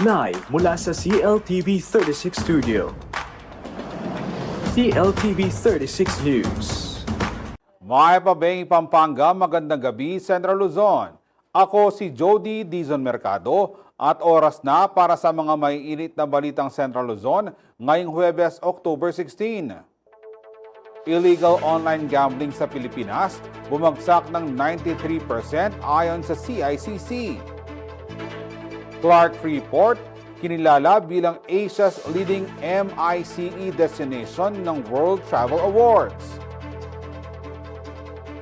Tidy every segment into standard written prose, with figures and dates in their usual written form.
Live mula sa CLTV 36 Studio. CLTV 36 News. May Pabeng, Pampanga, magandang gabi, Central Luzon. Ako si Jody Dizon Mercado at oras na para sa mga may init na balitang Central Luzon ngayong Huwebes, October 16. Illegal online gambling sa Pilipinas bumagsak ng 93% ayon sa CICC. Clark Freeport, kinilala bilang Asia's leading MICE destination ng World Travel Awards.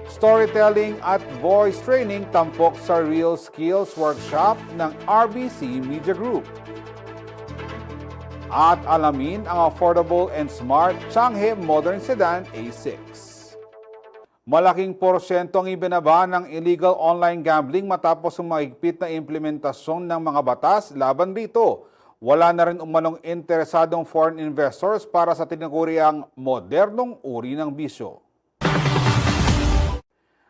Storytelling at voice training tampok sa Real Skills Workshop ng RBC Media Group. At alamin ang affordable and smart Changhe Modern Sedan A6. Malaking porsyento ang ibinaba ng illegal online gambling matapos ang mahigpit na implementasyon ng mga batas laban rito. Wala na rin umanong interesadong foreign investors para sa tinaguriang modernong uri ng bisyo.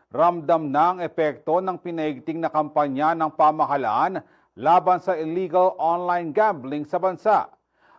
Ramdam na ang epekto ng pinaigting na kampanya ng pamahalaan laban sa illegal online gambling sa bansa.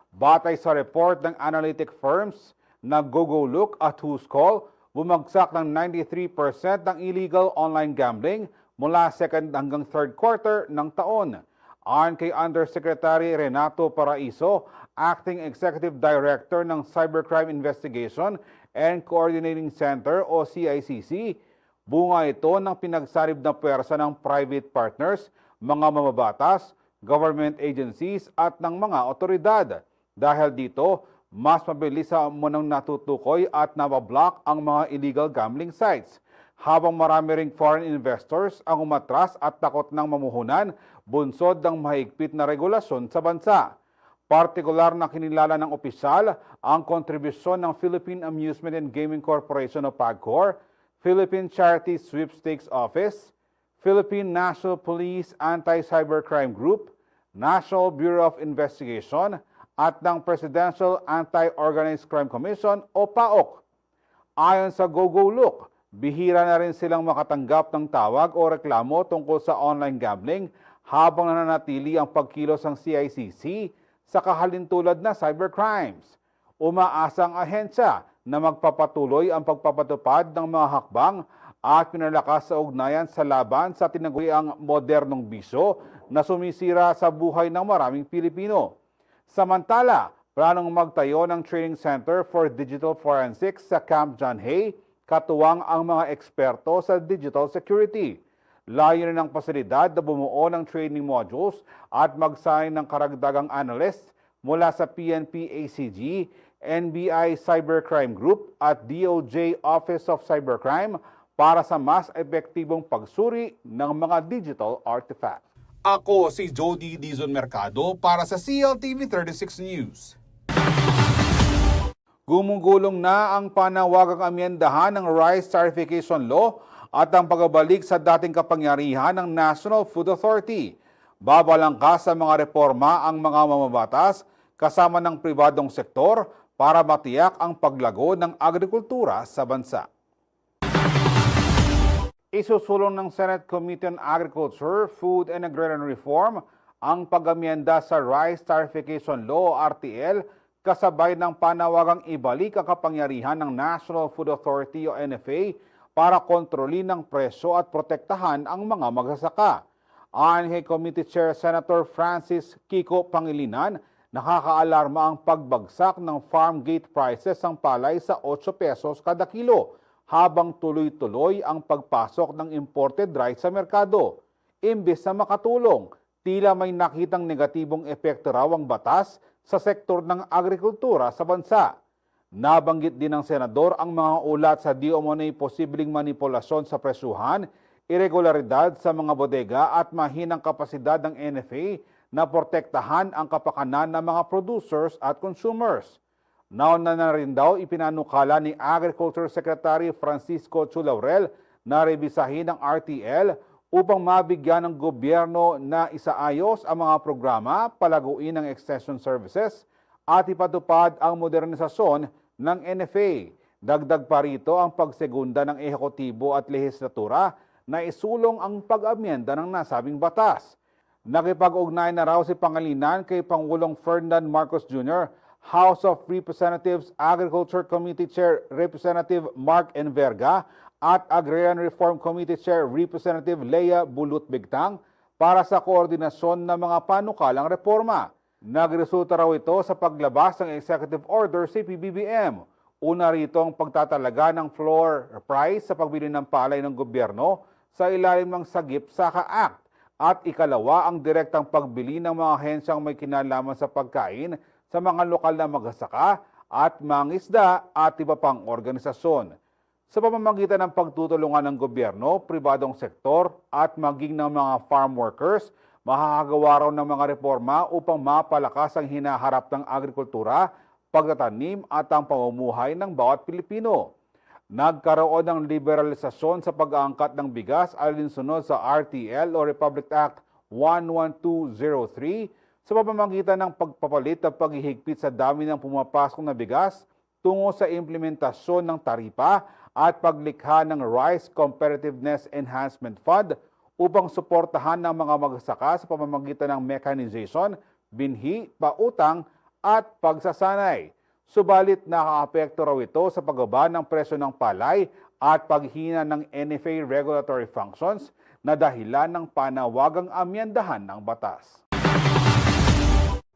Batay sa report ng analytic firms na GoGoLook at Who's Call, bumagsak ng 93% ng illegal online gambling mula second hanggang third quarter ng taon. Ayon kay Undersecretary Renato Paraiso, Acting Executive Director ng Cybercrime Investigation and Coordinating Center o CICC, bunga ito ng pinagsalib na pwersa ng private partners, mga mamabatas, government agencies at ng mga otoridad. Dahil dito, mas mabilis sa munang natutukoy at nabablock ang mga illegal gambling sites. Habang marami ring foreign investors ang umatras at takot ng mamuhunan, bunsod ng mahigpit na regulasyon sa bansa. Partikular na kinilala ng opisyal ang kontribusyon ng Philippine Amusement and Gaming Corporation o PAGCOR, Philippine Charity Sweepstakes Office, Philippine National Police Anti-Cybercrime Group, National Bureau of Investigation, at ng Presidential Anti-Organized Crime Commission o PAOK. Ayon sa GoGoLook, bihira na rin silang makatanggap ng tawag o reklamo tungkol sa online gambling habang nananatili ang pagkilos ng CICC sa kahalintulad na cybercrimes. Umaasa ang ahensya na magpapatuloy ang pagpapatupad ng mga hakbang at pinalakas sa ugnayan sa laban sa tinaguriang modernong bisyo na sumisira sa buhay ng maraming Pilipino. Samantala, planong magtayo ng training center for digital forensics sa Camp John Hay, katuwang ang mga eksperto sa digital security. Layunin ng pasilidad na bumuo ng training modules at magsayin ng karagdagang analysts mula sa PNP-ACG, NBI Cybercrime Group at DOJ Office of Cybercrime para sa mas epektibong pagsuri ng mga digital artifacts. Ako si Jody Dizon Mercado para sa CLTV 36 News. Gumugulong na ang panawagang amyendahan ng Rice Tarification Law at ang pagbabalik sa dating kapangyarihan ng National Food Authority. Babalangkas sa mga reforma ang mga mamabatas kasama ng pribadong sektor para matiyak ang paglago ng agrikultura sa bansa. Isusulong ng Senate Committee on Agriculture, Food and Agrarian Reform ang pag-amyenda sa Rice Tarification Law o RTL kasabay ng panawagang ibalik ang kapangyarihan ng National Food Authority o NFA para kontrolin ang presyo at protektahan ang mga magsasaka. Ayon kay Committee Chair Senator Francis Kiko Pangilinan, nakakaalarma ang pagbagsak ng farm gate prices ng palay sa 8 pesos kada kilo, habang tuloy-tuloy ang pagpasok ng imported rice sa merkado. Imbes na makatulong, tila may nakitang negatibong epekto raw ang batas sa sektor ng agrikultura sa bansa. Nabanggit din ng senador ang mga ulat sa di umano'y posibleng manipulasyon sa presyuhan, irregularidad sa mga bodega at mahinang kapasidad ng NFA na protektahan ang kapakanan ng mga producers at consumers. Nauna na rin daw ipinanukala ni Agriculture Secretary Francisco Chu Laurel na rebisahin ang RTL upang mabigyan ng gobyerno na isaayos ang mga programa, palaguin ng extension services at ipatupad ang modernisasyon ng NFA. Dagdag pa rito ang pagsegunda ng ehekutibo at lehislatura na isulong ang pag-amyenda ng nasabing batas. Nakipag-ugnay na raw si Pangilinan kay Pangulong Ferdinand Marcos Jr., House of Representatives Agriculture Committee Chair Representative Mark Enverga at Agrarian Reform Committee Chair Representative Lea Bulut-Bigtang para sa koordinasyon ng mga panukalang reforma. Nagresulta raw ito sa paglabas ng Executive Order sa PBBM. Una rito ang pagtatalaga ng floor price sa pagbili ng palay ng gobyerno sa ilalim ng Sagip Saka Act. At ikalawa ang direktang pagbili ng mga ahensyang may kinalaman sa pagkain sa mga lokal na magsasaka at mangisda at iba pang organisasyon. Sa pamamagitan ng pagtutulungan ng gobyerno, pribadong sektor at maging ng mga farm workers, makakagawa raw ng mga reforma upang mapalakas ang hinaharap ng agrikultura, pagtatanim at ang pamumuhay ng bawat Pilipino. Nagkaroon ng liberalisasyon sa pag-aangkat ng bigas alinsunod sa RTL o Republic Act 11203 sa pamamagitan ng pagpapalit at paghihigpit sa dami ng pumapasok na bigas tungo sa implementasyon ng taripa at paglikha ng Rice Competitiveness Enhancement Fund upang suportahan ng mga magsasaka sa pamamagitan ng mechanization, binhi, pautang at pagsasanay. Subalit nakakaapekto raw ito sa pagbaba ng presyo ng palay at paghina ng NFA regulatory functions na dahilan ng panawagang amyendahan ng batas.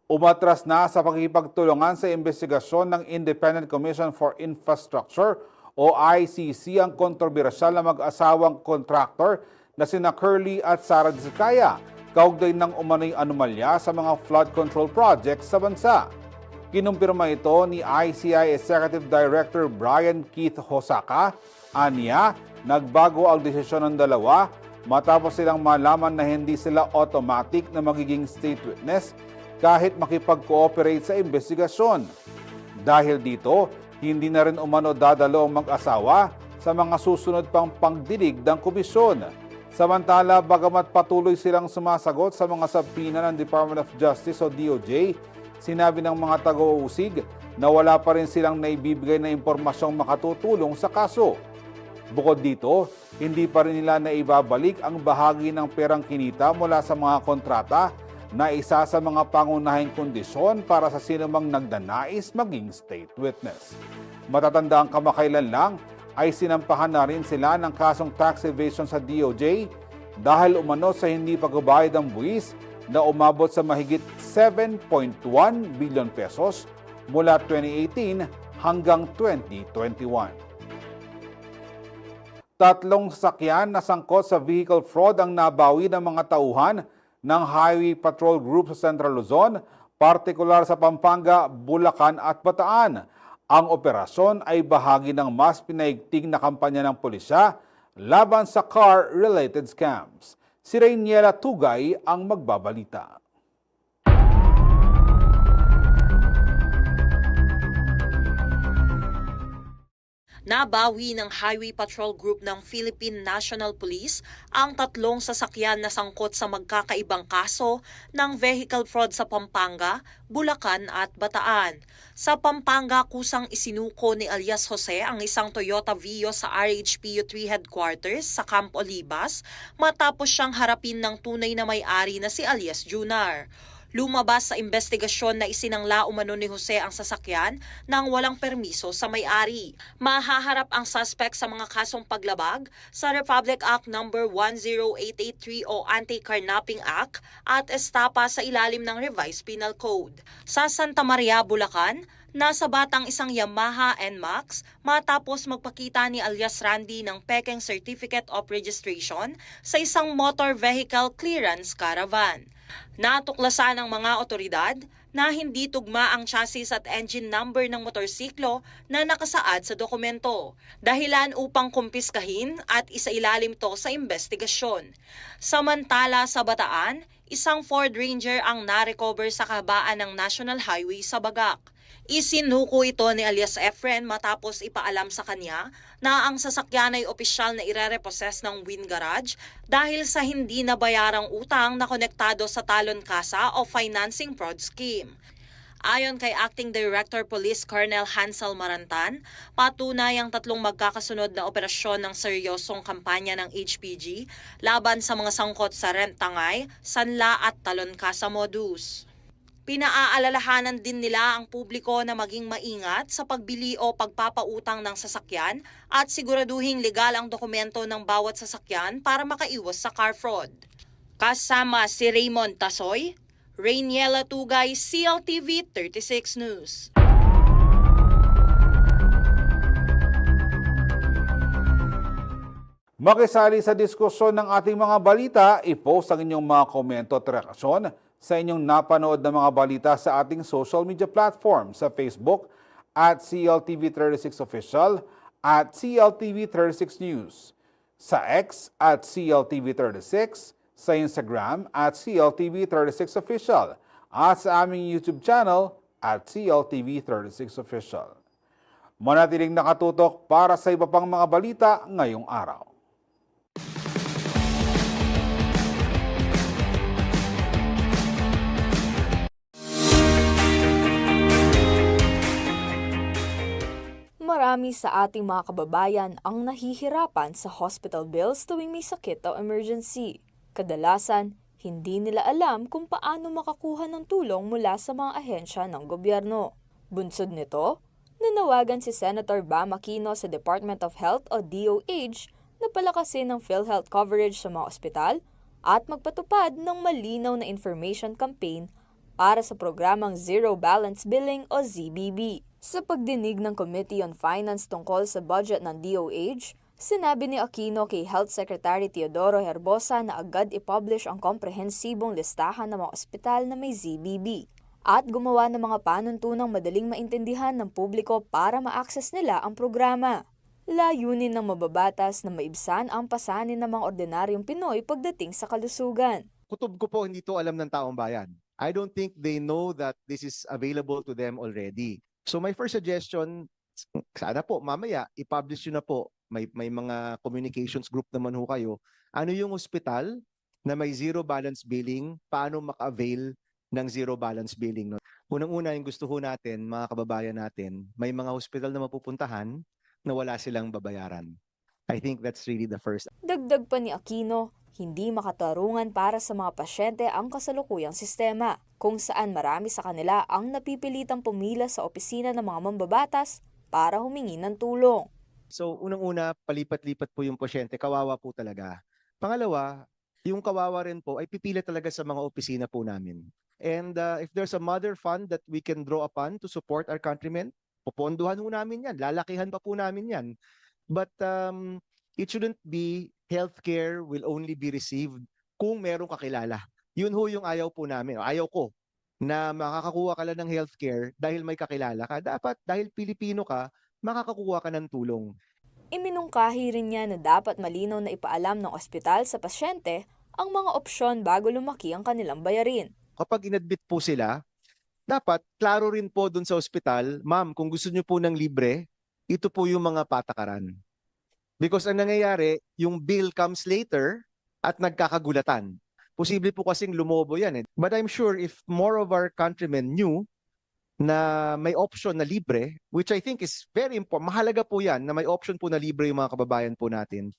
Umatras na sa pakikipagtulungan sa investigasyon ng Independent Commission for Infrastructure o ICC ang kontrobersyal na mag-asawang contractor na sina Curly at Sara Diskaya, kaugnay ng umano'y anomalya sa mga flood control projects sa bansa. Kinumpirma ito ni ICI Executive Director Brian Keith Hosaka. Aniya, nagbago ang desisyon ng dalawa matapos silang malaman na hindi sila automatic na magiging state witness kahit makipag-cooperate sa investigasyon. Dahil dito, hindi na rin umano dadalo ang mag-asawa sa mga susunod pang pagdinig ng komisyon. Samantala, bagamat patuloy silang sumasagot sa mga sabina ng Department of Justice o DOJ, sinabi ng mga taga-uusig na wala pa rin silang naibibigay na impormasyong makatutulong sa kaso. Bukod dito, hindi pa rin nila naibabalik ang bahagi ng perang kinita mula sa mga kontrata na isa sa mga pangunahing kondisyon para sa sinumang nagdanais maging state witness. Matatanda ang kamakailan lang ay sinampahan na rin sila ng kasong tax evasion sa DOJ dahil umano sa hindi pagbabayad ng buwis na umabot sa mahigit 7.1 billion pesos mula 2018 hanggang 2021. Tatlong sasakyan na sangkot sa vehicle fraud ang nabawi ng mga tauhan ng Highway Patrol Group sa Central Luzon, partikular sa Pampanga, Bulacan at Bataan. Ang operasyon ay bahagi ng mas pinaigting na kampanya ng pulisya laban sa car-related scams. Si Rainiela Tugay ang magbabalita. Nabawi ng Highway Patrol Group ng Philippine National Police ang tatlong sasakyan na sangkot sa magkakaibang kaso ng vehicle fraud sa Pampanga, Bulacan at Bataan. Sa Pampanga, kusang isinuko ni alias Jose ang isang Toyota Vios sa RHPU 3 headquarters sa Camp Olivas matapos siyang harapin ng tunay na may-ari na si alias Junar. Lumabas sa investigasyon na isinangla umano ni Jose ang sasakyan nang walang permiso sa may-ari. Mahaharap ang suspect sa mga kasong paglabag sa Republic Act No. 10883 o Anti-Carnapping Act at estapa sa ilalim ng Revised Penal Code. Sa Santa Maria, Bulacan, nasa batang isang Yamaha NMAX matapos magpakita ni alias Randy ng pekeng Certificate of Registration sa isang motor vehicle clearance caravan. Natuklasan ng mga otoridad na hindi tugma ang chassis at engine number ng motorsiklo na nakasaad sa dokumento, dahilan upang kumpiskahin at isailalim to sa investigasyon. Samantala sa Bataan, isang Ford Ranger ang narecover sa kabaan ng National Highway sa Bagak. Isinuko ito ni alias Efren matapos ipaalam sa kanya na ang sasakyan ay opisyal na irerepossess ng Win Garage dahil sa hindi nabayarang utang na konektado sa talon kasa o financing fraud scheme. Ayon kay Acting Director Police Colonel Hansel Marantan, patunay ang tatlong magkakasunod na operasyon ng seryosong kampanya ng HPG laban sa mga sangkot sa rent-tangay, sanla at talon-kasa modus. Pinaaalalahanan din nila ang publiko na maging maingat sa pagbili o pagpapautang ng sasakyan at siguraduhing legal ang dokumento ng bawat sasakyan para makaiwas sa car fraud. Kasama si Raymond Tasoy, Rainiela Tugay, CLTV 36 News. Makisali sa diskusyon ng ating mga balita, i-post ang inyong mga komento at reaksyon sa inyong napanood na mga balita sa ating social media platform sa Facebook at CLTV36Official at CLTV36 News, sa X at CLTV36, sa Instagram at CLTV36Official at sa aming YouTube channel at CLTV36Official. Manatiling nakatutok para sa iba pang mga balita ngayong araw. Marami sa ating mga kababayan ang nahihirapan sa hospital bills tuwing may sakit o emergency. Kadalasan, hindi nila alam kung paano makakuha ng tulong mula sa mga ahensya ng gobyerno. Bunsod nito, nanawagan si Senator Bam Aquino sa Department of Health o DOH na palakasin ng PhilHealth coverage sa mga ospital at magpatupad ng malinaw na information campaign para sa programang Zero Balance Billing o ZBB. Sa pagdinig ng Committee on Finance tungkol sa budget ng DOH, sinabi ni Aquino kay Health Secretary Teodoro Herbosa na agad i-publish ang komprehensibong listahan ng mga ospital na may ZBB at gumawa ng mga panuntunang madaling maintindihan ng publiko para ma-access nila ang programa. Layunin ng mababatas na maibsan ang pasanin ng mga ordinaryong Pinoy pagdating sa kalusugan. Kutob ko po hindi to alam ng taong bayan. I don't think they know that this is available to them already. So my first suggestion, sana po mamaya i-publish nyo na po. May mga communications group naman ho kayo. Ano yung ospital na may zero balance billing, paano maka-avail ng zero balance billing? No? Unang-una yung gusto ho natin, mga kababayan natin, may mga hospital na mapupuntahan na wala silang babayaran. I think that's really the first. Dagdag pa ni Aquino, hindi makatarungan para sa mga pasyente ang kasalukuyang sistema, kung saan marami sa kanila ang napipilitang pumila sa opisina ng mga mambabatas para humingi ng tulong. So unang-una, palipat-lipat po yung pasyente, kawawa po talaga. Pangalawa, yung kawawa rin po ay pipila talaga sa mga opisina po namin. And if there's a mother fund that we can draw upon to support our countrymen, puponduhan ho namin yan, lalakihan pa po namin yan. But it shouldn't be healthcare will only be received kung merong kakilala. Yun ho yung ayaw po namin. Ayaw ko na makakakuha ka lang ng healthcare dahil may kakilala ka. Dapat dahil Pilipino ka, makakakuha ka ng tulong. Iminungkahi rin niya na dapat malinaw na ipaalam ng ospital sa pasyente ang mga opsyon bago lumaki ang kanilang bayarin. Kapag inadmit po sila, dapat klaro rin po dun sa ospital, ma'am, kung gusto niyo po ng libre, ito po yung mga patakaran. Because ang nangyayari, yung bill comes later at nagkakagulatan. Posible po kasing lumobo yan. But I'm sure if more of our countrymen knew na may option na libre, which I think is very important, mahalaga po yan na may option po na libre yung mga kababayan po natin,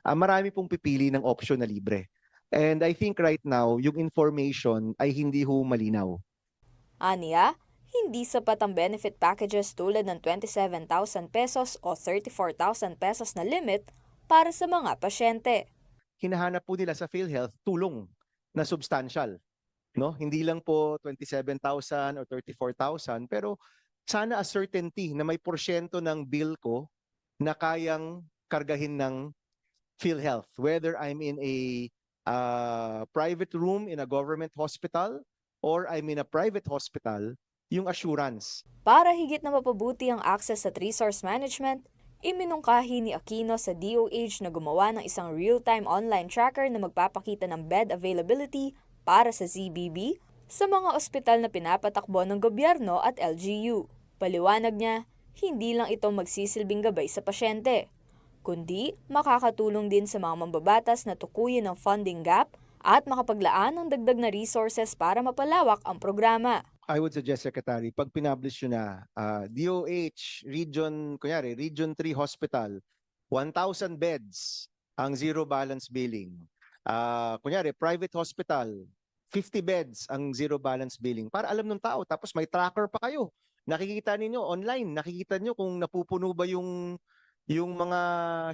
marami pong pipili ng option na libre. And I think right now, yung information ay hindi ho malinaw. Aniya, hindi sapat ang benefit packages tulad ng 27,000 pesos o 34,000 pesos na limit para sa mga pasyente. Hinahanap po nila sa PhilHealth tulong na substantial. No? Hindi lang po 27,000 or 34,000, pero sana a certainty na may porsyento ng bill ko na kayang kargahin ng PhilHealth. Whether I'm in a private room in a government hospital or I'm in a private hospital, yung assurance. Para higit na mapabuti ang access at resource management, iminungkahi ni Aquino sa DOH na gumawa ng isang real-time online tracker na magpapakita ng bed availability para sa ZBB sa mga ospital na pinapatakbo ng gobyerno at LGU. Paliwanag niya, hindi lang ito magsisilbing gabay sa pasyente, kundi makakatulong din sa mga mambabatas na tukuyin ang funding gap at makapaglaan ng dagdag na resources para mapalawak ang programa. I would suggest, Secretary, pag pinublish nyo na, DOH, Region 3 Hospital, 1,000 beds ang zero balance billing. Kunyari, private hospital, 50 beds ang zero balance billing. Para alam ng tao, tapos may tracker pa kayo. Nakikita ninyo online, nakikita nyo kung napupuno ba yung mga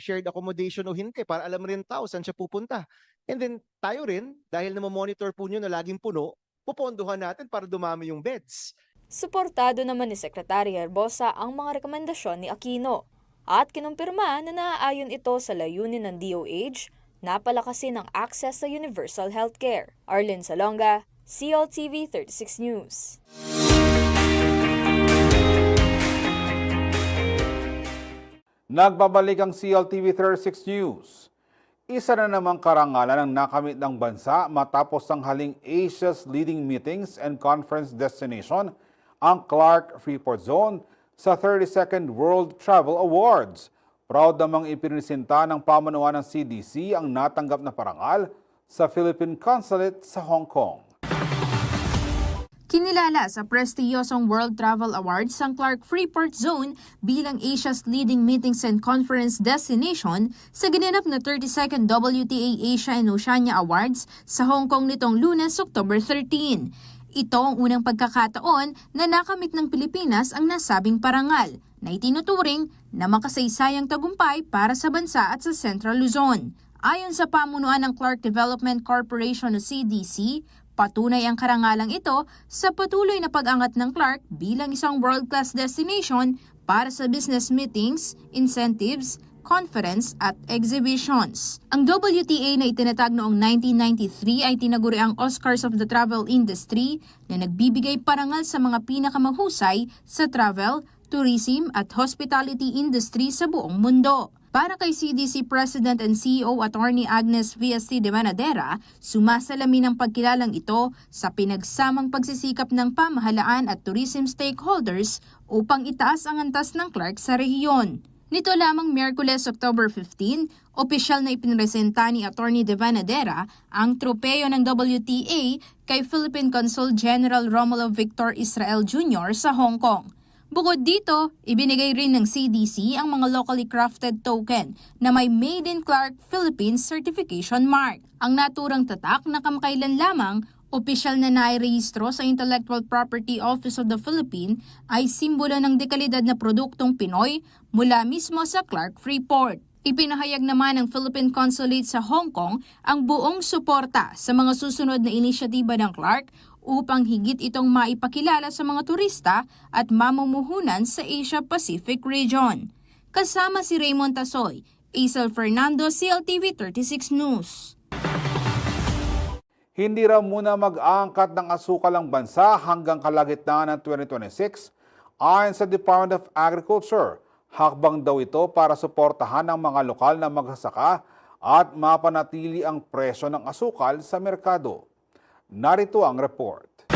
shared accommodation o hindi, para alam rin tao saan siya pupunta. And then tayo rin, dahil na-monitor po nyo na laging puno, pupondohan natin para dumami yung beds. Suportado naman ni Secretary Herbosa ang mga rekomendasyon ni Aquino at kinumpirma na naaayon ito sa layunin ng DOH na palakasin ang access sa universal healthcare. Arlene Salonga, CLTV 36 News. Nagbabalik ang CLTV 36 News. Isa na namang karangalan ang nakamit ng bansa matapos tanghaling Asia's leading meetings and conference destination, ang Clark Freeport Zone, sa 32nd World Travel Awards. Proud namang ipinisinta ng pamunuan ng CDC ang natanggap na parangal sa Philippine Consulate sa Hong Kong. Kinilala sa prestiyosong World Travel Awards ang Clark Freeport Zone bilang Asia's leading meetings and conference destination sa ginanap na 32nd WTA Asia and Oceania Awards sa Hong Kong nitong Lunes, October 13. Ito ang unang pagkakataon na nakamit ng Pilipinas ang nasabing parangal na itinuturing na makasaysayang tagumpay para sa bansa at sa Central Luzon. Ayon sa pamunuan ng Clark Development Corporation o CDC, patunay ang karangalang ito sa patuloy na pag-angat ng Clark bilang isang world-class destination para sa business meetings, incentives, conference at exhibitions. Ang WTA na itinatag noong 1993 ay tinaguri ang Oscars of the Travel Industry na nagbibigay parangal sa mga pinakamahusay sa travel, tourism at hospitality industry sa buong mundo. Para kay CDC President and CEO Attorney Agnes V.S.T. de Manadera, sumasalamin ang pagkilalang ito sa pinagsamang pagsisikap ng pamahalaan at tourism stakeholders upang itaas ang antas ng Clark sa rehiyon. Nito lamang Miyerkules, October 15, opisyal na ipinresenta ni Attorney de Manadera ang tropeyo ng WTA kay Philippine Consul General Romulo Victor Israel Jr. sa Hong Kong. Bukod dito, ibinigay rin ng CDC ang mga locally crafted token na may Made in Clark Philippines certification mark. Ang naturang tatak na kamakailan lamang, opisyal na nairehistro sa Intellectual Property Office of the Philippines ay simbolo ng dekalidad na produktong Pinoy mula mismo sa Clark Freeport. Ipinahayag naman ng Philippine Consulate sa Hong Kong ang buong suporta sa mga susunod na inisyatiba ng Clark upang higit itong maipakilala sa mga turista at mamumuhunan sa Asia-Pacific region. Kasama si Raymond Tasoy, Azel Fernando, CLTV 36 News. Hindi raw muna mag-aangkat ng asukal ang bansa hanggang kalagitnaan ng 2026 ayon sa Department of Agriculture. Hakbang daw ito para suportahan ang mga lokal na magsasaka at mapanatili ang presyo ng asukal sa merkado. Narito ang report.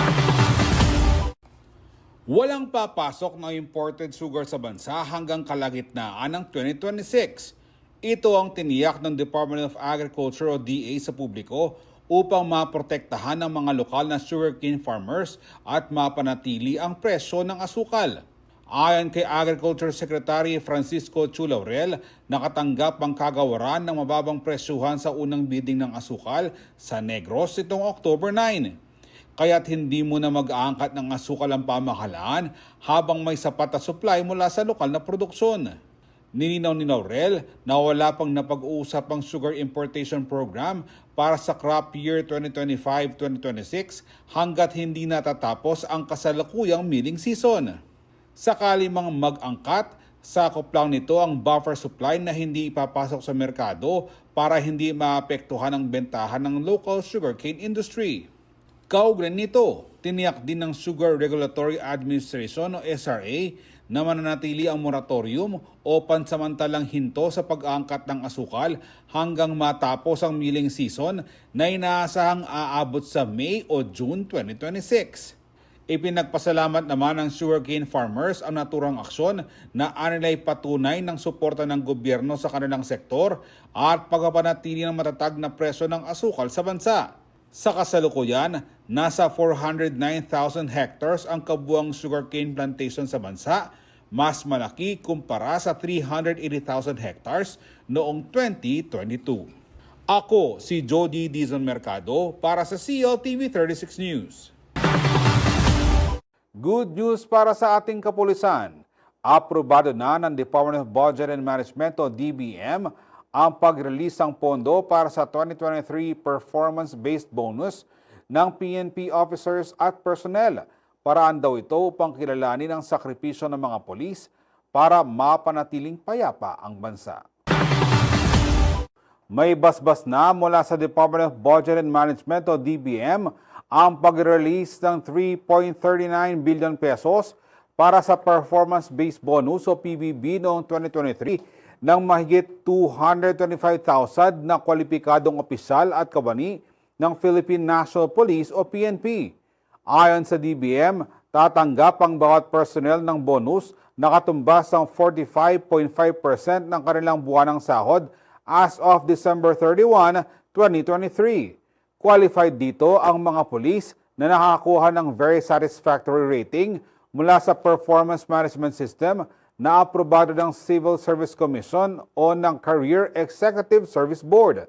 Walang papasok na imported sugar sa bansa hanggang kalagitnaan ng 2026. Ito ang tiniyak ng Department of Agriculture o DA sa publiko upang maprotektahan ang mga lokal na sugarcane farmers at mapanatili ang presyo ng asukal. Ayon kay Agriculture Secretary Francisco Chu Laurel, nakatanggap ang kagawaran ng mababang presyuhan sa unang bidding ng asukal sa Negros itong October 9. Kaya't hindi muna mag-aangkat ng asukal ang pamahalaan habang may sapat na supply mula sa lokal na produksyon. Nilinaw ni Laurel na wala pang napag-uusap ang sugar importation program para sa crop year 2025-2026 hanggat hindi natatapos ang kasalukuyang milling season. Sakali mang mag-angkat, sakop lang nito ang buffer supply na hindi ipapasok sa merkado para hindi maapektuhan ang bentahan ng local sugarcane industry. Kaugnay nito, tiniyak din ng Sugar Regulatory Administration o SRA na mananatili ang moratorium o pansamantalang hinto sa pag-aangkat ng asukal hanggang matapos ang milling season na inaasahang aabot sa May o June 2026. Ipinagpasalamat naman ng sugarcane farmers ang naturang aksyon na anilay patunay ng suporta ng gobyerno sa kanilang sektor at pagpapanatili ng matatag na presyo ng asukal sa bansa. Sa kasalukuyan, Nasa 409,000 hectares ang kabuang sugarcane plantation sa bansa, mas malaki kumpara sa 380,000 hectares noong 2022. Ako si Jody Dizon Mercado para sa CLTV 36 News. Good news para sa ating kapulisan. Aprobado na ng Department of Budget and Management o DBM ang pag-release ng pondo para sa 2023 performance-based bonus ng PNP officers at personnel. Paraan daw ito upang kilalanin ang sakripisyo ng mga polis para mapanatiling payapa ang bansa. May basbas na mula sa Department of Budget and Management o DBM ang pag-release ng 3.39 billion pesos para sa performance-based bonus o PBB noong 2023 ng mahigit 225,000 na kwalipikadong opisyal at kawani ng Philippine National Police o PNP. Ayon sa DBM, tatanggap ang bawat personnel ng bonus na katumbas ng 45.5% ng kanilang buwanang sahod as of December 31, 2023. Qualified dito ang mga pulis na nakakuha ng very satisfactory rating mula sa Performance Management System na aprobado ng Civil Service Commission o ng Career Executive Service Board.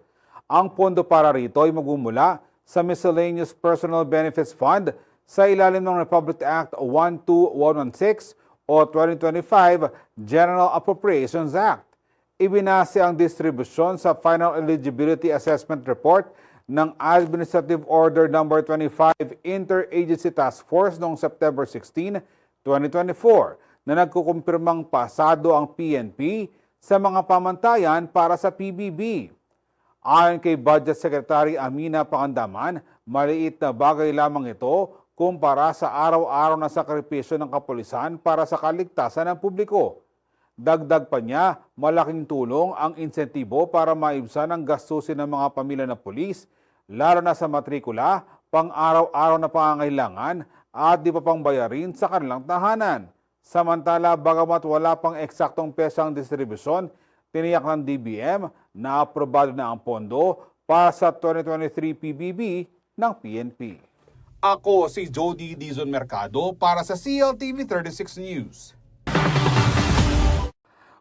Ang pondo para rito ay magmumula sa Miscellaneous Personal Benefits Fund sa ilalim ng Republic Act 12116 o 2025 General Appropriations Act. Ibinase ang distribusyon sa Final Eligibility Assessment Report ng Administrative Order No. 25 Interagency Task Force noong September 16, 2024 na nagkukumpirmang pasado ang PNP sa mga pamantayan para sa PBB. Ayon kay Budget Secretary Amina Pangandaman, maliit na bagay lamang ito kumpara sa araw-araw na sakripisyo ng kapulisan para sa kaligtasan ng publiko. Dagdag pa niya, malaking tulong ang insentibo para maibsan ang gastusin ng mga pamilya ng pulis, lalo na sa matrikula, pang-araw-araw na pangangailangan at di pa pang bayarin sa kanilang tahanan. Samantala, bagamat wala pang eksaktong pesang distribusyon, tiniyak ng DBM na aprobado na ang pondo para sa 2023 PBB ng PNP. Ako si Jody Dizon Mercado para sa CLTV 36 News.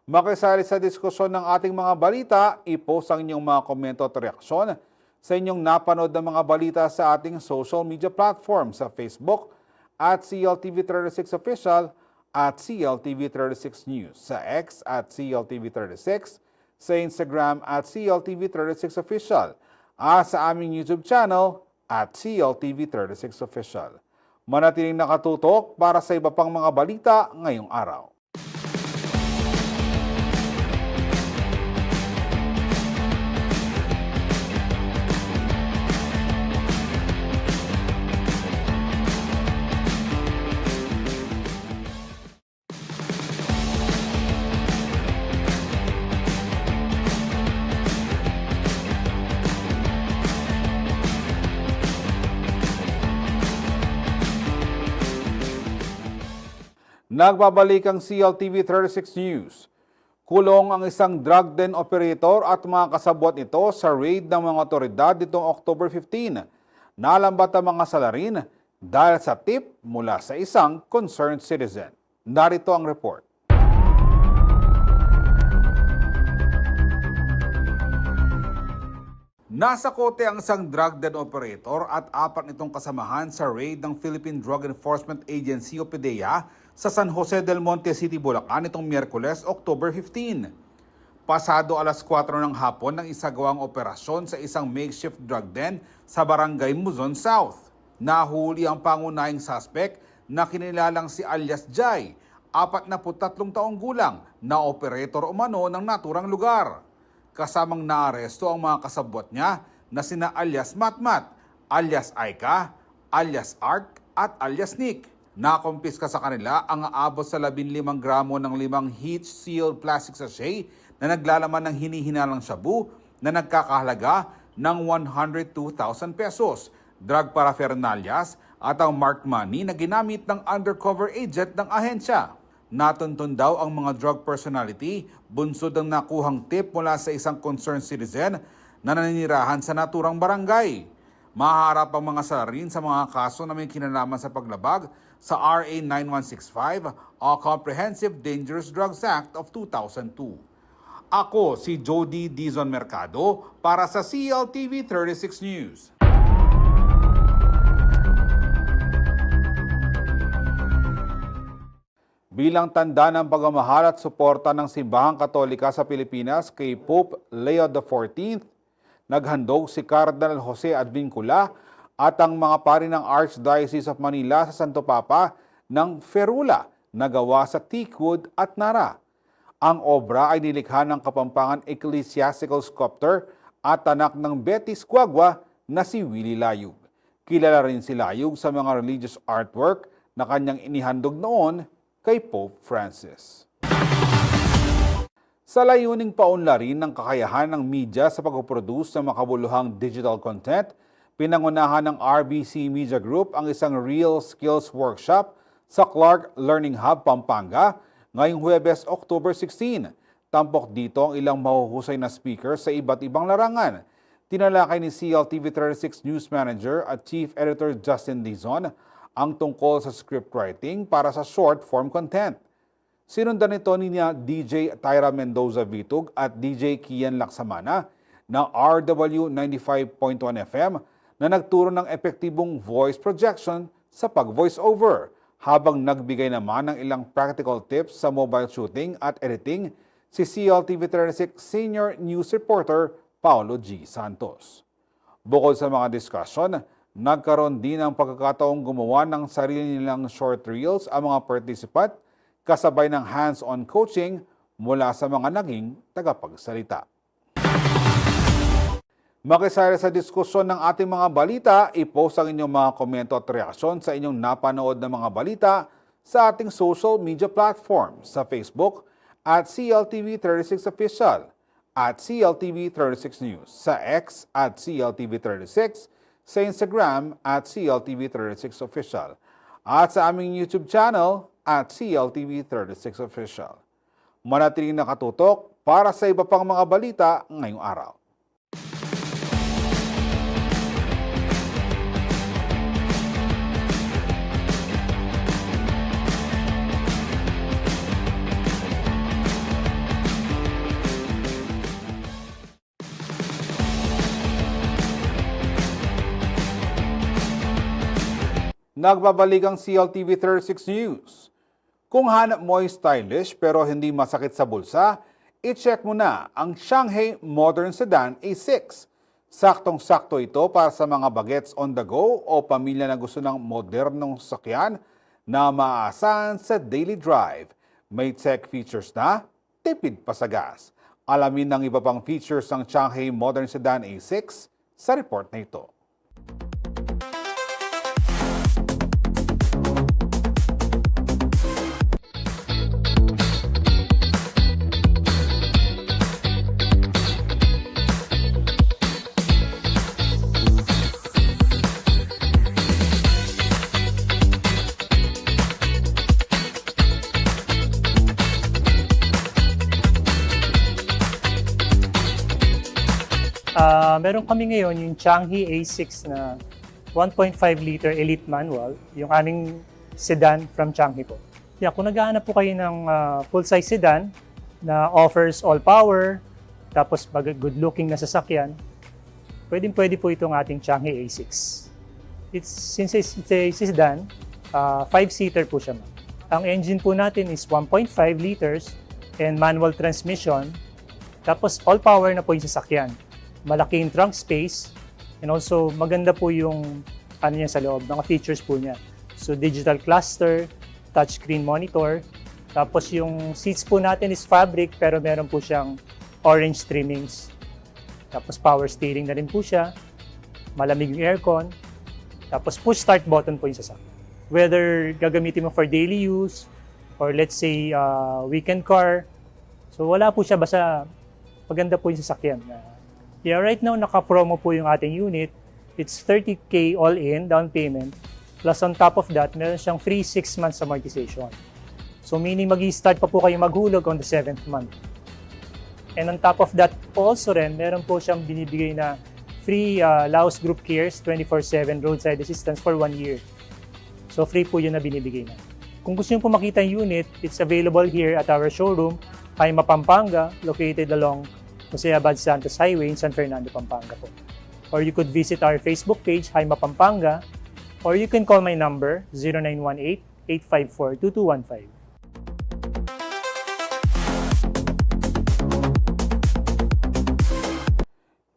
Makisali sa diskusyon ng ating mga balita, i-post ang inyong mga komento at reaksyon sa inyong napanood ng mga balita sa ating social media platform sa Facebook at CLTV36 Official at CLTV36 News, sa X at CLTV36, sa Instagram at CLTV36 Official, at sa aming YouTube channel at CLTV36 Official. Manatiling nakatutok para sa iba pang mga balita ngayong araw. Nagbabalik ang CLTV 36 News. Kulong ang isang drug den operator at mga kasabwat nito sa raid ng mga otoridad nitong October 15. Nalambat ang mga salarin dahil sa tip mula sa isang concerned citizen. Narito ang report. Nasa kote ang isang drug den operator at apat nitong kasamahan sa raid ng Philippine Drug Enforcement Agency o PDEA sa San Jose del Monte City, Bulacan itong Miyerkules, October 15. Pasado alas 4 ng hapon nang isagawang operasyon sa isang makeshift drug den sa Barangay Muzon South. Nahuli ang pangunahing suspect na kinilalang si alias Jai, 43 taong gulang, na operator umano ng naturang lugar. Kasamang naaresto ang mga kasabwat niya na sina alias Matmat, alias Aika, alias Ark at alias Nick. Nakumpiska sa kanila ang aabot sa 15 gramo ng 5 heat-sealed plastic sachet na naglalaman ng hinihinalang shabu na nagkakahalaga ng 102,000 pesos, drug paraphernalias at ang marked money na ginamit ng undercover agent ng ahensya. Natuntun daw ang mga drug personality bunsod ng nakuhang tip mula sa isang concerned citizen na naninirahan sa naturang barangay. Mahaharap ang mga salarin sa mga kaso na may kinalaman sa paglabag sa RA 9165 o Comprehensive Dangerous Drugs Act of 2002. Ako si Jody Dizon Mercado para sa CLTV 36 News. Bilang tanda ng pagmamahal at suporta ng Simbahang Katolika sa Pilipinas kay Pope Leo XIV, naghandog si Cardinal Jose Advincula at ang mga pari ng Archdiocese of Manila sa Santo Papa ng Ferula na gawa sa teakwood at nara. Ang obra ay nilikha ng Kapampangan Ecclesiastical Sculptor at anak ng Betty Squagua na si Willie Layug. Kilala rin si Layug sa mga religious artwork na kanyang inihandog noon kay Pope Francis. Sa layuning paunlarin ng kakayahan ng media sa pag-produce ng makabuluhang digital content, pinangunahan ng RBC Media Group ang isang Real Skills Workshop sa Clark Learning Hub, Pampanga, ngayong Huwebes, October 16. Tampok dito ang ilang mahuhusay na speaker sa iba't ibang larangan. Tinalakay ni CLTV 36 News Manager at Chief Editor Justin Dizon ang tungkol sa script writing para sa short form content. Sinundan nito ni DJ Tyra Mendoza Vitug at DJ Kian Laksamana ng RW 95.1 FM na nagturo ng epektibong voice projection sa pag-voice over, habang nagbigay naman ng ilang practical tips sa mobile shooting at editing si CLTV 36 Senior News Reporter Paulo G. Santos. Bukod sa mga discussion, nagkaroon din ng pagkakataong gumawa ng sarili nilang short reels ang mga participant kasabay ng hands-on coaching mula sa mga naging tagapagsalita. Makisaya sa diskusyon ng ating mga balita, i-post ang inyong mga komento at reaksyon sa inyong napanood na mga balita sa ating social media platforms sa Facebook at CLTV36 Official, at CLTV36 News, sa X at CLTV36, sa Instagram at CLTV36 Official, at sa aming YouTube channel at CLTV36 Official. Manatiling nakatutok para sa iba pang mga balita ngayong araw. Nagbabalik ang CLTV 36 News. Kung hanap mo ay stylish pero hindi masakit sa bulsa, i-check mo na ang Shanghai Modern Sedan A6. Saktong-sakto ito para sa mga bagets on the go o pamilya na gusto ng modernong sasakyan na maaasahan sa daily drive. May tech features na, tipid pa sa gas. Alamin ng iba pang features ng Shanghai Modern Sedan A6 sa report na ito. Meron kami ngayon yung Changi A6 na 1.5 liter Elite Manual, yung aming sedan from Changi po. Yeah, kung naghahanap po kayo ng full-size sedan na offers all power, tapos good-looking na sasakyan, pwede po itong ating Changi A6. Since it's a sedan, 5-seater po siya. Ang engine po natin is 1.5 liters and manual transmission, tapos all power na po yung sasakyan. Malaki yung trunk space, and also maganda po yung niya sa loob, mga features po niya. So digital cluster, touchscreen monitor, tapos yung seats po natin is fabric pero meron po siyang orange trimmings. Tapos power steering na rin po siya, malamig yung aircon, tapos push start button po yung sasakyan. Whether gagamitin mo for daily use or let's say weekend car, so wala po siya, basta maganda po yung sasakyan. Yeah, right now, naka-promo po yung ating unit. It's 30K all-in down payment. Plus on top of that, meron siyang free 6 months amortization. So meaning mag-i-start pa po kayo maghulog on the 7th month. And on top of that, also rin, meron po siyang binibigay na free Laos Group Cares 24/7 roadside assistance for 1 year. So free po yun na binibigay na. Kung gusto niyo po makita yung unit, it's available here at our showroom, Haima, Pampanga, located along Jose Abad Santos Highway in San Fernando, Pampanga po. Or you could visit our Facebook page, Haima, Pampanga, or you can call my number 0918-854-2215.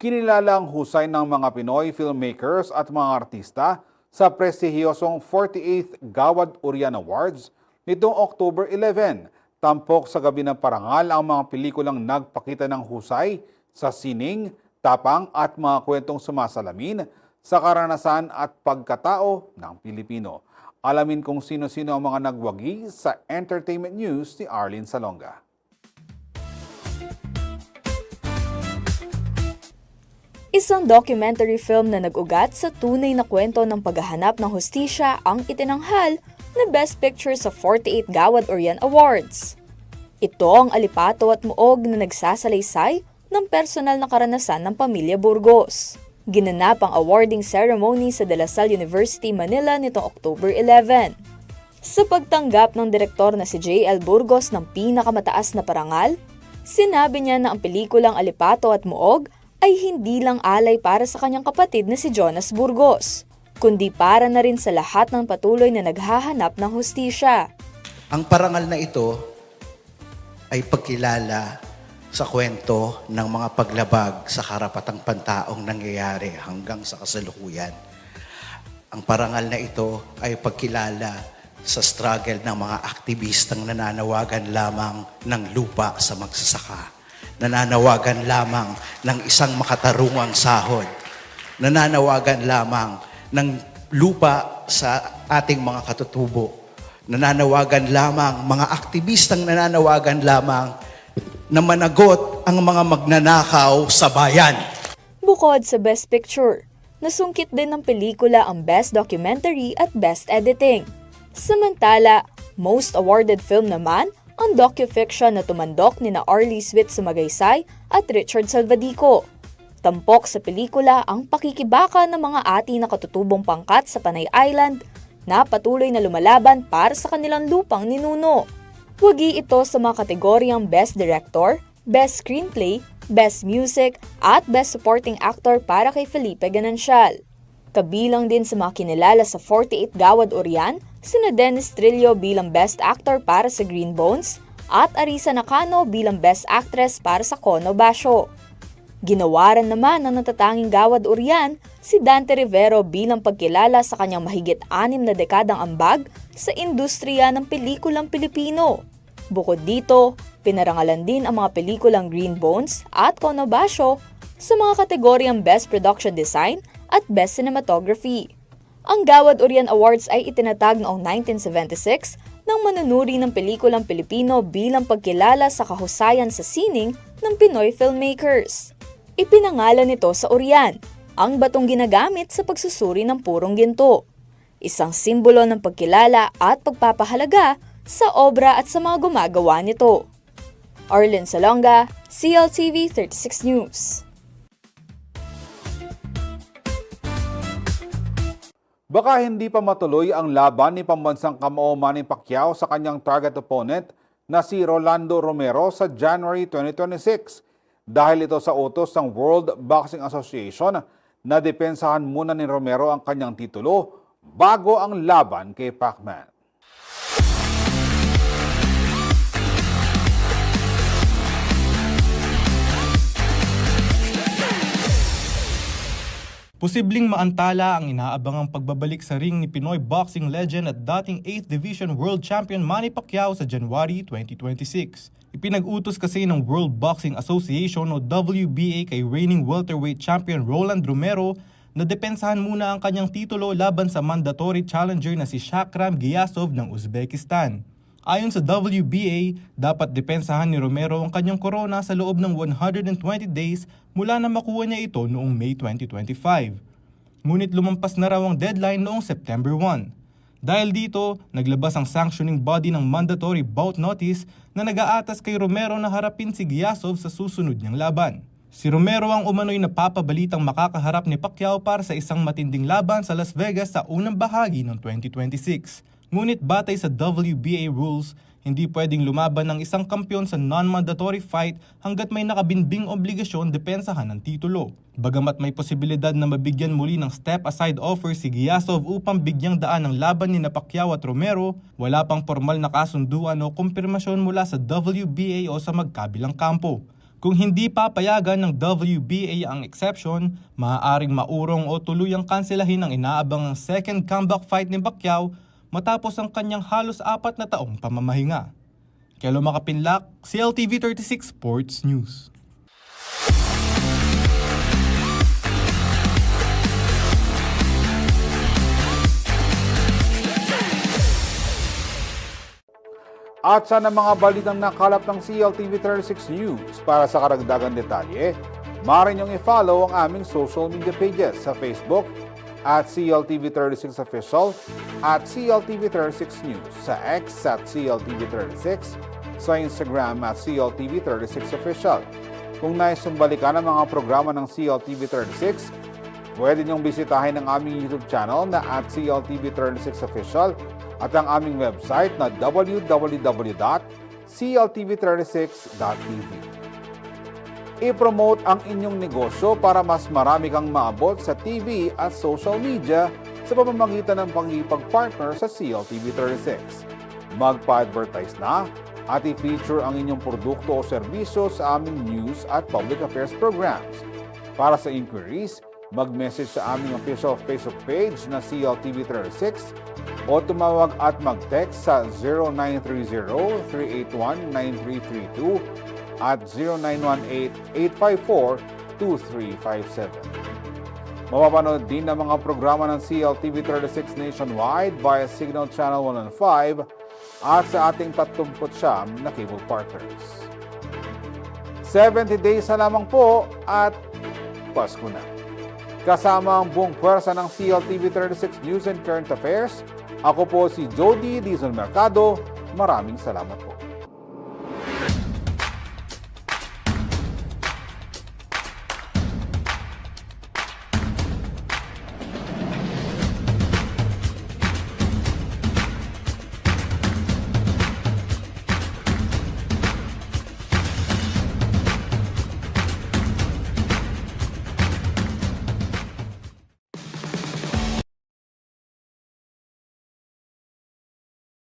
Kinilala ang husay ng mga Pinoy filmmakers at mga artista sa prestihiyosong 48th Gawad Urian Awards nitong October 11. Tampok sa gabi ng parangal ang mga pelikulang nagpakita ng husay sa sining, tapang at mga kwentong sumasalamin sa karanasan at pagkatao ng Pilipino. Alamin kung sino-sino ang mga nagwagi sa Entertainment News ni Arlene Salonga. Isang documentary film na nag-ugat sa tunay na kwento ng paghahanap ng hustisya ang itinanghal na Best Picture sa 48 Gawad Urian Awards. Ito ang alipato at muog na nagsasalaysay ng personal na karanasan ng pamilya Burgos. Ginanap ang awarding ceremony sa De La Salle University, Manila nitong October 11. Sa pagtanggap ng direktor na si J.L. Burgos ng pinakamataas na parangal, sinabi niya na ang pelikulang Alipato at Muog ay hindi lang alay para sa kanyang kapatid na si Jonas Burgos, kundi para na rin sa lahat ng patuloy na naghahanap ng hustisya. Ang parangal na ito ay pagkilala sa kwento ng mga paglabag sa karapatang pantaong nangyayari hanggang sa kasalukuyan. Ang parangal na ito ay pagkilala sa struggle ng mga aktivistang nananawagan lamang ng lupa sa magsasaka. Nananawagan lamang ng isang makatarungang sahod. Nananawagan lamang ng lupa sa ating mga katutubo. Nananawagan lamang, mga aktivistang nananawagan lamang na managot ang mga magnanakaw sa bayan. Bukod sa Best Picture, nasungkit din ng pelikula ang Best Documentary at Best Editing. Samantala, Most Awarded Film naman ang docufiction na tumandok ni na Arlie Sweet Sumagaysay at Richard Salvadico. Tampok sa pelikula ang pakikibaka ng mga ati na katutubong pangkat sa Panay Island na patuloy na lumalaban para sa kanilang lupang ninuno. Wagi ito sa mga kategoryang Best Director, Best Screenplay, Best Music at Best Supporting Actor para kay Felipe Ganancial. Kabilang din sa mga kinilala sa 48 Gawad Urian, sina Dennis Trillo bilang Best Actor para sa Green Bones at Arisa Nakano bilang Best Actress para sa Kono Basho. Ginawaran naman ng natatanging Gawad Urian si Dante Rivero bilang pagkilala sa kanyang mahigit 6 na dekadang ambag sa industriya ng pelikulang Pilipino. Bukod dito, pinarangalan din ang mga pelikulang Green Bones at Kono Basho sa mga kategoryang Best Production Design at Best Cinematography. Ang Gawad Urian Awards ay itinatag noong 1976 ng manunuri ng pelikulang Pilipino bilang pagkilala sa kahusayan sa sining ng Pinoy filmmakers. Ipinangalan nito sa Urian, ang batong ginagamit sa pagsusuri ng purong ginto. Isang simbolo ng pagkilala at pagpapahalaga sa obra at sa mga gumagawa nito. Arlene Salonga, CLTV 36 News. Baka hindi pa matuloy ang laban ni pambansang kamao Manny Pacquiao sa kanyang target opponent na si Rolando Romero sa January 2026 dahil ito sa utos ng World Boxing Association na depensahan muna ni Romero ang kanyang titulo bago ang laban kay Pacman. Posibleng maantala ang inaabangang pagbabalik sa ring ni Pinoy boxing legend at dating 8th Division World Champion Manny Pacquiao sa January 2026. Ipinag-utos kasi ng World Boxing Association o WBA kay reigning welterweight champion Roland Romero na depensahan muna ang kanyang titulo laban sa mandatory challenger na si Shakram Giyasov ng Uzbekistan. Ayon sa WBA, dapat depensahan ni Romero ang kanyang korona sa loob ng 120 days mula na makuha niya ito noong May 2025. Ngunit lumampas na raw ang deadline noong September 1. Dahil dito, naglabas ang sanctioning body ng mandatory bout notice na nag-aatas kay Romero na harapin si Giyasov sa susunod niyang laban. Si Romero ang umano'y napapabalitang makakaharap ni Pacquiao para sa isang matinding laban sa Las Vegas sa unang bahagi ng 2026. Ngunit batay sa WBA rules, hindi pwedeng lumaban ng isang kampyon sa non-mandatory fight hanggat may nakabinbing obligasyon depensahan ng titulo. Bagamat may posibilidad na mabigyan muli ng step-aside offer si Gyasov upang bigyang daan ang laban ni Pacquiao at Romero, wala pang formal na kasunduan o kumpirmasyon mula sa WBA o sa magkabilang kampo. Kung hindi papayagan ng WBA ang exception, maaaring maurong o tuluyang kanselahin ang inaabangang second comeback fight ni Pacquiao matapos ang kanyang halos 4 na taong pamamahinga. Kelo Makapinlak, CLTV 36 Sports News. At sa mga balitang nakalap ng CLTV 36 News, para sa karagdagang detalye, maaari niyong i-follow ang aming social media pages sa Facebook at CLTV36 Official at CLTV36 News, sa X at CLTV36, sa Instagram at CLTV36 Official. Kung nais mong balikan ang mga programa ng CLTV36, pwede niyong bisitahin ang aming YouTube channel na at CLTV36 Official at ang aming website na www.cltv36.tv. I-promote ang inyong negosyo para mas marami kang maabot sa TV at social media sa pamamagitan ng pagkikipag-partner sa CLTV36. Magpa-advertise na at i-feature ang inyong produkto o serbisyo sa aming news at public affairs programs. Para sa inquiries, mag-message sa aming official Facebook page na CLTV36 o tumawag at mag-text sa 0930-381-9332 at 0918-854-2357. Mapapanood din ang mga programa ng CLTV36 nationwide via Signal Channel 105 at sa ating 39 na cable partners. 70 days na lamang po at Pasko na. Kasama ang buong pwersa ng CLTV36 News and Current Affairs, ako po si Jody Dizon Mercado. Maraming salamat po.